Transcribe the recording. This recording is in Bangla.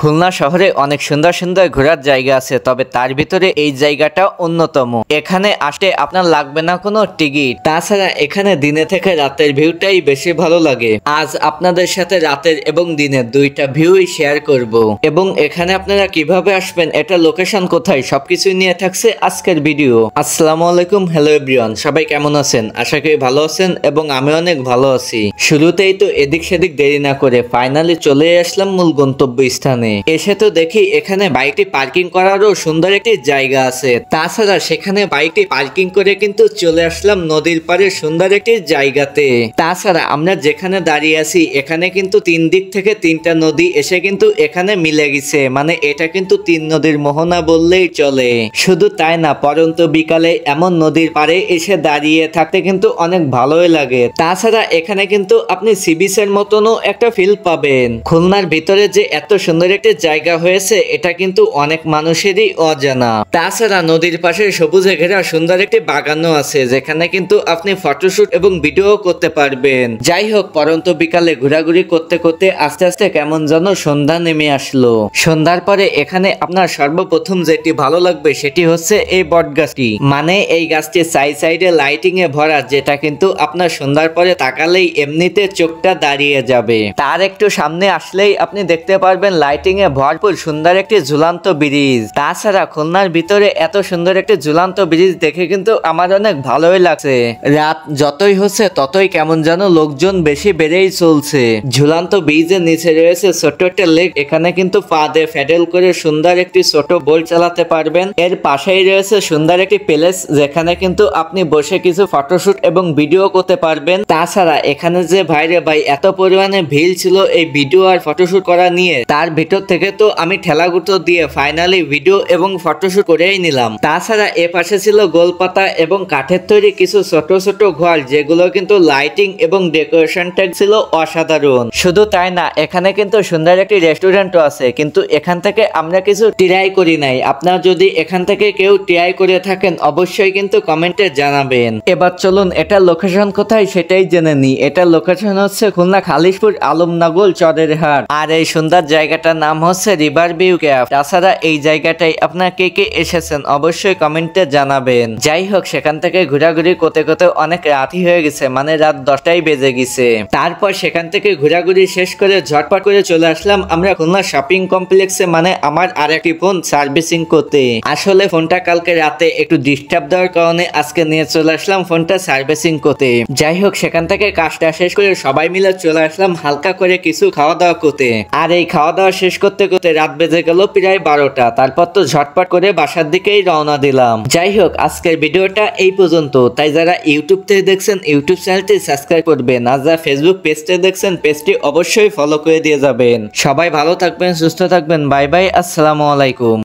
খুলনা শহরে অনেক সুন্দর সুন্দর ঘোরার জায়গা আছে, তবে তার ভিতরে এই জায়গাটা অন্যতম। এখানে আসতে আপনার লাগবে না কোনো টিকিট। তাছাড়া এখানে দিনে থেকে রাতের ভিউটাই বেশি ভালো লাগে। আজ আপনাদের সাথে রাতের এবং দিনের দুইটা ভিউই শেয়ার করব, এবং এখানে আপনারা কিভাবে আসবেন, এটা লোকেশন কোথায়, সবকিছু নিয়ে থাকছে আজকের ভিডিও। আসসালামু আলাইকুম, হ্যালো এভরিওয়ান, সবাই কেমন আছেন? আশা করি ভালো আছেন এবং আমি অনেক ভালো আছি। শুরুতেই তো এদিক সেদিক দেরি না করে ফাইনালি চলে আসলাম মূল গন্তব্য স্থানে। এসে তো দেখি এখানে বাইকটি পার্কিং করারও সুন্দর একটি জায়গা আছে। তাছাড়া সেখানে বাইকটি পার্কিং করে কিন্তু চলে আসলাম নদীর পাড়ে সুন্দর একটি জায়গাতে। তাছাড়া আমরা যেখানে দাঁড়িয়ে আছি এখানে কিন্তু তিন দিক থেকে তিনটা নদী এসে কিন্তু এখানে মিলে গেছে, মানে এটা কিন্তু তিন নদীর মোহনা বললেই চলে। শুধু তাই না, পরন্ত বিকালে এমন নদীর পাড়ে এসে দাঁড়িয়ে থাকতে কিন্তু অনেক ভালোই লাগে। তাছাড়া এখানে কিন্তু আপনি সি বিচের মতনও একটা ফিল পাবেন। খুলনার ভিতরে যে এত সুন্দর একটি জায়গা হয়েছে এটা কিন্তু অনেক মানুষেরই অজানা। তাছাড়া নদীর পাশে সবুজে ঘেরা সুন্দর একটি বাগানও আছে, যেখানে কিন্তু আপনি ফটোশুট এবং ভিডিও করতে পারবেন। যাই হোক, পরন্ত বিকালে ঘোরাঘুরি করতে করতে আস্তে আস্তে কেমন যেন সন্ধ্যা নেমে আসলো। সন্ধ্যার পরে এখানে আপনার সর্বপ্রথম যেটি ভালো লাগবে সেটি হচ্ছে এই বট গাছটি, মানে এই গাছটি সাইডে লাইটিং এ ভরা, যেটা কিন্তু আপনার সন্ধ্যার পরে তাকালেই এমনিতে চোখটা দাঁড়িয়ে যাবে। তার একটু সামনে আসলেই আপনি দেখতে পারবেন লাইটিং এ ভরপুর সুন্দর একটি ঝুলন্ত ব্রিজ। তাছাড়া খুলনার ভিতরে এত সুন্দর একটি ঝুলন্ত ব্রিজ দেখে কিন্তু আমার অনেক ভালোই লাগছে। রাত যতই হচ্ছে ততই কেমন যেন লোকজন বেশি বেড়েই চলছে। ঝুলন্ত ব্রিজের নিচে রয়েছে ছোট্ট একটা লেক, এখানে কিন্তু পা দিয়ে প্যাডেল করে সুন্দর একটি ছোট বোট চালাতে পারবেন। এর পাশেই রয়েছে সুন্দর একটি প্লেস, যেখানে কিন্তু আপনি বসে কিছু ফটোশুট এবং ভিডিও করতে পারবেন। তাছাড়া এখানে যে ভাইরে ভাই এত পরিমাণে ভিড় ছিল এই ভিডিও আর ফটোশুট করা নিয়ে, তার ভিতর থেকে তো আমি ঠেলাগুটো দিয়ে ফাইনালি ভিডিও এবং ফটোশুট করেই নিলাম। তাছাড়া এ পাশে ছিল গোলপাতা এবং কাঠের তৈরি কিছু ছোট ছোট ঘর, যেগুলো কিন্তু লাইটিং এবং ডেকোরেশনটা ছিল অসাধারণ। শুধু তাই না, এখানে কিন্তু সুন্দর একটি রেস্টুরেন্টও আছে, কিন্তু এখান থেকে আমরা কিছু ট্রাই করি নাই। আপনারা যদি এখান থেকে কেউ ট্রাই করে থাকেন অবশ্যই কিন্তু কমেন্টে জানাবেন। এবার চলুন এটা লোকেশন কোথায় সেটাই জেনে নি। এটা লোকেশন হচ্ছে খুলনা খালিশপুর আলমনগর চরের হাট, আর এই সুন্দর জায়গাটার নাম হচ্ছে রিভার ভিউ ক্যাফ। তাছাড়া এই জায়গাটাই আপনারা কে কে এসেছেন অবশ্যই কমেন্টে জানাবেন। যাই হোক, সেখান থেকে ঘোরাঘুরি করতে করতে অনেক রাতই হয়ে গেছে, মানে রাত 10টাই বেজে গেছে। তারপর সেখান থেকে ঘোরাঘুরি শেষ করে ঝটপট করে চলে আসলাম আমরা খুলনা শপিং কমপ্লেক্সে, মানে আমার আরেকটি ফোন সার্ভিসিং করতে। আসলে ফোনটা কালকে রাতে একটু ডিস্টার্ব দেওয়ার কারণে আজকে নিয়ে চলে আসলাম ফোনটা সার্ভিসিং করতে। যাই হোক, সেখান থেকে কাজটা শেষ করে সবাই মিলে চলে আসলাম হালকা করে কিছু খাওয়া দাওয়া করতে। আর এই খাওয়া দাওয়া শেষ করতে করতে রাত বেজে গেল প্রায় 12টা। তারপর তো ঝটপট করে বাসার দিকেই রওনা দিলাম। যাই হোক, আজকের ভিডিওটা এই পর্যন্ত। তাই যারা ইউটিউব থেকে দেখছেন ইউটিউব চ্যানেলটি সাবস্ক্রাইব করবেন, আর যারা ফেসবুক পেজটি দেখছেন পেজটি অবশ্যই ফলো করে দিয়ে যাবেন। সবাই ভালো থাকবেন, সুস্থ থাকবেন। বাই বাই, আসসালামু আলাইকুম।